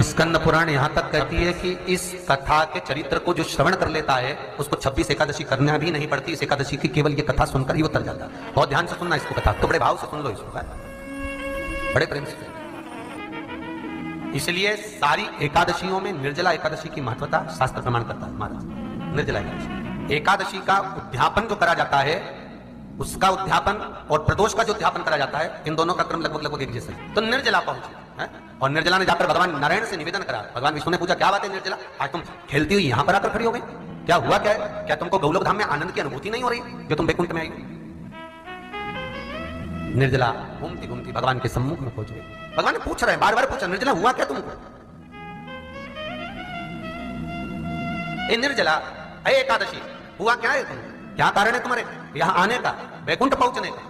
स्कंद पुराण यहाँ तक कहती है कि इस कथा के चरित्र को जो श्रवण कर लेता है उसको 26 एकादशी करना भी नहीं पड़ती। इस एकादशी की केवल ये कथा सुनकर ही वो तर जाता है। बहुत ध्यान से सुनना इसको, कथा तो बड़े भाव से सुन लो इसको, बड़े प्रेम से। इसलिए सारी एकादशियों में निर्जला एकादशी की महत्वता शास्त्र प्रमाण करता है महाराज। निर्जला एकादशी का उद्यापन जो करा जाता है, उसका उद्यापन और प्रदोष का जो उद्यापन करा जाता है, इन दोनों का क्रम लगभग एक जैसा है। तो निर्जला पहुंची है और निर्जला ने जाकर भगवान नारायण से निवेदन करा। भगवान विष्णु ने पूछा, क्या बात है निर्जला, आज तुम खेलती हुई यहां पर आकर खड़ी हो गई, क्या हुआ, क्या है? क्या तुमको गौलोक धाम में आनंद की अनुभूति नहीं हो रही जो तुम वैकुंठ में आई? निर्जला घूमती घूमती भगवान के सम्मुख में पहुंच गई। भगवान ने पूछ रहे हैं, बार बार पूछा, निर्जला हुआ क्या तुमको? ए निर्जला, ए एकादशी, हुआ क्या है तुम? क्या कारण है तुम्हारे यहां आने का, वैकुंठ पहुंचने का?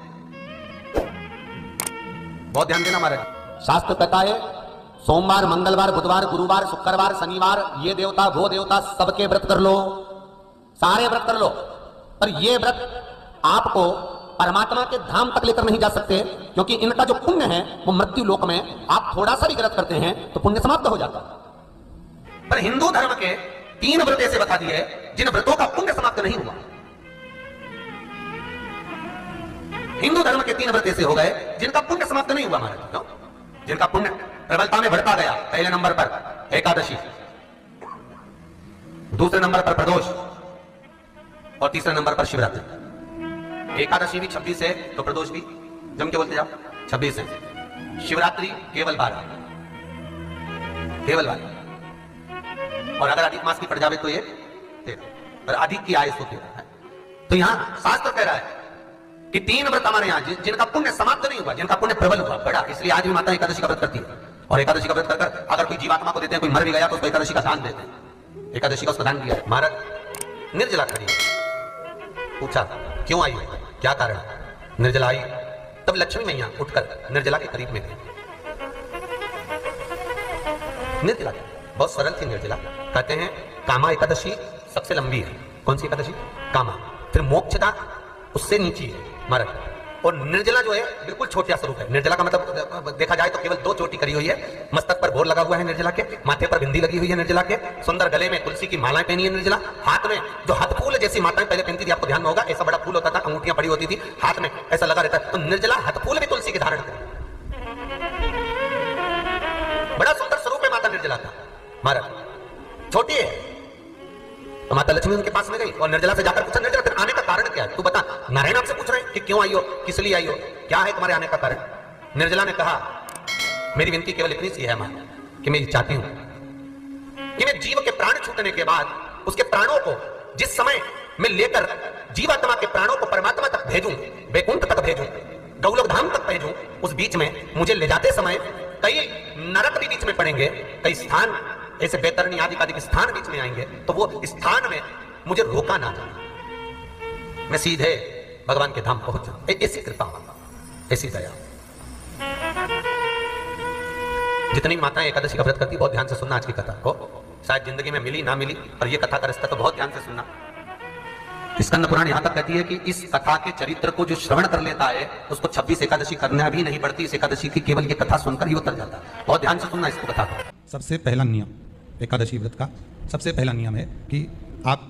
बहुत ध्यान देना महाराज। शास्त्र कहता है सोमवार, मंगलवार, बुधवार, गुरुवार, शुक्रवार, शनिवार, ये देवता वो देवता सबके व्रत कर लो, सारे व्रत कर लो, पर ये व्रत आपको परमात्मा के धाम तक लेकर नहीं जा सकते, क्योंकि इनका जो पुण्य है वो मृत्यु लोक में आप थोड़ा सा भी व्रत करते हैं तो पुण्य समाप्त हो जाता है। पर हिंदू धर्म के 3 व्रत ऐसे बता दिए जिन व्रतों का पुण्य समाप्त नहीं हुआ। हिंदू धर्म के 3 व्रत ऐसे हो गए जिनका पुण्य समाप्त नहीं हुआ महाराज। क्यों? जिनका पुण्य प्रबलता में बढ़ता गया। पहले नंबर पर एकादशी, दूसरे नंबर पर प्रदोष और तीसरे नंबर पर शिवरात्रि। एकादशी भी 26 है तो प्रदोष भी जम के बोलते जाओ 26 है। शिवरात्रि केवल 12, केवल 12, और अगर अधिक मास की पड़ जावे तो ये 13, पर अधिक की आयु 13 है। तो यहां शास्त्र कह रहा है कि 3 व्रत हमारे यहाँ जिनका पुण्य समाप्त नहीं हुआ, जिनका पुण्य प्रबल हुआ, बड़ा। इसलिए आज भी माता एकादशी का व्रत करती है, और एकादशी का व्रत कर अगर कोई जीवात्मा को देते हैं, कोई मर भी गया तो उसको एकादशी का दान देते हैं। एकादशी का उसका दान किया। महाराज निर्जला खड़ी, पूछा क्यों आई, क्या कारण? निर्जला आई तब लक्ष्मी मैया उठकर निर्जला के करीब में गई। निर्जला बहुत सरल थी निर्जला। कहते हैं कामा एकादशी सबसे लंबी है। कौन सी एकादशी? कामा। फिर मोक्षदा उससे नीची है महाराज, और निर्जला जो है बिल्कुल छोटा स्वरूप है। निर्जला का मतलब देखा जाए तो केवल 2 चोटी करी हुई है। मस्तक पर भोर लगा हुआ है निर्जला के, माथे पर बिंदी लगी हुई है निर्जला के, सुंदर गले में तुलसी की मालाएं पहनी है निर्जला। हाथ में जो हथफूल जैसी माताएं पहले पहनती थी, आपको ध्यान में होगा, ऐसा बड़ा फूल होता था, अंगूठियां पड़ी होती थी, हाथ में ऐसा लगा रहता है। तो निर्जला हथफूल भी तुलसी के धारण करती, बड़ा सुंदर स्वरूप है माता निर्जला का महाराज। छोटी है तो माता लक्ष्मी उनके पास में गई और निर्जला से जाकर पूछा, निर्जला आने का कारण क्या है, तू बता। नारायण आपसे पूछ रहे हैं कि क्यों आई हो, किस लिए आई हो, क्या है तुम्हारे आने का कारण? निर्जला ने कहा, मेरी विनती केवल इतनी सी है मां कि मैं चाहती हूं कि मैं जीव के प्राण छूटने के बाद उसके प्राणों को जिस समय मैं लेकर जीवात्मा के प्राणों को परमात्मा तक भेजूं, वैकुंठ तक भेजूं, गौलोक धाम तक भेजूं, उस बीच में मुझे ले जाते समय कई नरक भी बीच में पड़ेंगे, कई स्थान ऐसे बेतरनी आदि आदि के स्थान बीच में आएंगे, तो वो स्थान में मुझे रोका ना जाए, मैं सीधे भगवान के धाम पहुंच जाऊं। ऐसी कृपा, ऐसी दया। जितनी माताएं एकादशी का व्रत करती, बहुत ध्यान से सुनना आज की कथा को। शायद जिंदगी में मिली ना मिली, पर यह कथा का रिश्ता तो बहुत ध्यान से सुनना। स्कंद पुराण यहाँ तक कहती है कि इस कथा के चरित्र को जो श्रवण कर लेता है उसको 26 एकादशी करना भी नहीं पड़ती। इस एकादशी की केवल ये कथा सुनकर ही उतर जाता है। बहुत ध्यान से सुनना इसको, कथा को। सबसे पहला नियम एकादशी व्रत का सबसे पहला नियम है कि आप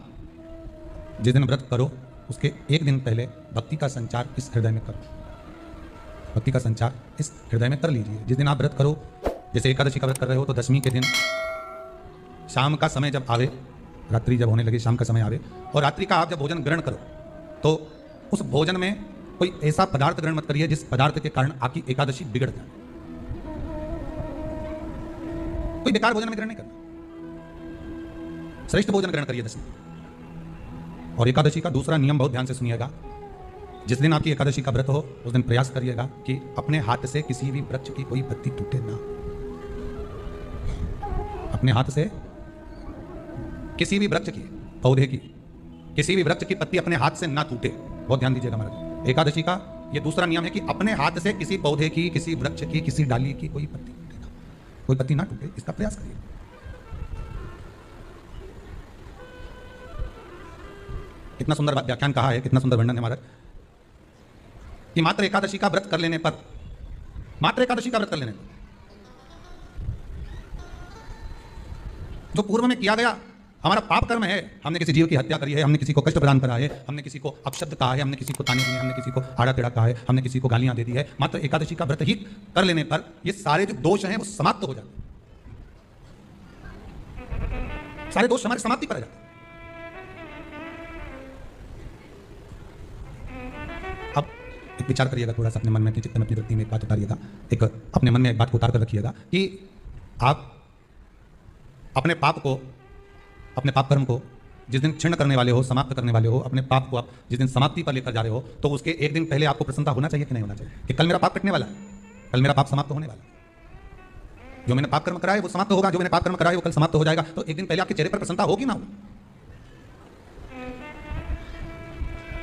जिस दिन व्रत करो उसके 1 दिन पहले भक्ति का संचार इस हृदय में करो। भक्ति का संचार इस हृदय में कर लीजिए। जिस दिन आप व्रत करो, जैसे एकादशी का व्रत कर रहे हो तो दशमी के दिन शाम का समय जब आवे, रात्रि जब होने लगे, शाम का समय आवे, और रात्रि का आप जब भोजन ग्रहण करो तो उस भोजन में कोई ऐसा पदार्थ ग्रहण मत करिए जिस पदार्थ के कारण आपकी एकादशी बिगड़ जाए। कोई बेकार भोजन में ग्रहण नहीं करना, श्रेष्ठ भोजन ग्रहण करिए दशमी। और एकादशी का दूसरा नियम बहुत ध्यान से सुनिएगा। जिस दिन आपकी एकादशी का व्रत हो उस दिन प्रयास करिएगा कि अपने हाथ से किसी भी वृक्ष की कोई पत्ती टूटे ना। अपने हाथ से किसी भी वृक्ष की, पौधे की, किसी भी वृक्ष की पत्ती अपने हाथ से ना टूटे। बहुत ध्यान दीजिएगा महाराज। एकादशी का यह दूसरा नियम है कि अपने हाथ से किसी पौधे की, किसी वृक्ष की, किसी डाली की कोई पत्ती टूटे ना, कोई पत्ती ना टूटे, इसका प्रयास करिए। कितना सुंदर व्याख्यान कहा है, कितना सुंदर वर्णन है महाराज कि मात्र एकादशी का व्रत कर लेने पर, मात्र एकादशी का व्रत कर लेने पर जो पूर्व में किया गया हमारा पाप कर्म है, हमने किसी जीव की हत्या करी है, हमने किसी को कष्ट प्रदान करा है, हमने किसी को अपशब्द कहा है, हमने किसी को ताने दिए, हमने किसी को आड़ा टेढ़ा कहा है, हमने किसी को गालियां दे दी है, मात्र एकादशी का व्रत ही कर लेने पर ये सारे जो दोष हैं वो समाप्त हो जाते हैं। सारे दोष हमारे समाप्ति पर आ जाते हैं। अब एक विचार करिएगा थोड़ा सा अपने मन में, अपने चित्त में, अपनी वृत्ति में एक बात उतारिएगा, एक अपने मन में एक बात को उतार कर रखिएगा कि आप अपने पाप को, अपने पाप कर्म को जिस दिन क्षीण करने वाले हो, समाप्त करने वाले हो, अपने पाप को आप जिस दिन समाप्ति पर लेकर जा रहे हो, तो उसके एक दिन पहले आपको प्रसन्नता होना चाहिए कि नहीं होना चाहिए कि कल मेरा पाप कटने वाला है, कल मेरा पाप समाप्त होने वाला है, जो मैंने पाप कर्म कराया वो समाप्त होगा, जो मैंने पाप कर्म कराया वो कल समाप्त हो जाएगा। तो एक दिन पहले आपके चेहरे पर प्रसन्नता होगी ना हो,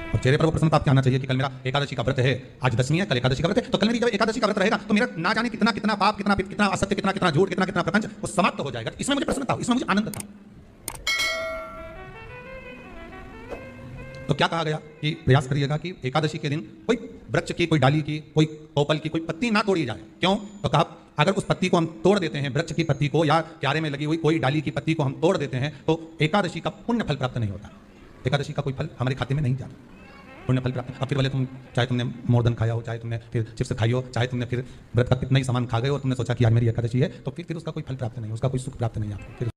और चेहरे पर वो प्रसन्नता आपके आना चाहिए कि कल मेरा एकादशी का व्रत है, आज दशमी है, कल एकादशी का व्रत है, तो कल मेरी जब एकादशी का व्रत रहेगा तो मेरा ना जाने कितना कितना पाप, कितना कितना असत्य, कितना कितना झूठ, कितना कितना प्रपंच वो समाप्त हो जाएगा। इसमें मुझे प्रसन्नता हो, इसमें मुझे आनंद था। तो क्या कहा गया कि प्रयास करिएगा कि एकादशी के दिन कोई वृक्ष की, कोई डाली की, कोई पोपल की कोई पत्ती ना तोड़ी जाए। क्यों? तो कहा अगर उस पत्ती को हम तोड़ देते हैं, वृक्ष की पत्ती को या क्यारे में लगी हुई कोई डाली की पत्ती को हम तोड़ देते हैं तो एकादशी का पुण्य फल प्राप्त नहीं होता, एकादशी का कोई फल हमारे खाते में नहीं जाता, पुण्य फल प्राप्त। अब फिर भले तुम, चाहे तुमने मोरदन खाया हो, चाहे तुमने फिर चिप्स खाई हो, चाहे तुमने फिर व्रत का कितना ही सामान खा गए और तुमने सोचा कि आज मेरी एकादशी है, तो फिर उसका कोई फल प्राप्त नहीं, उसका कोई सुख प्राप्त नहीं आपको। फिर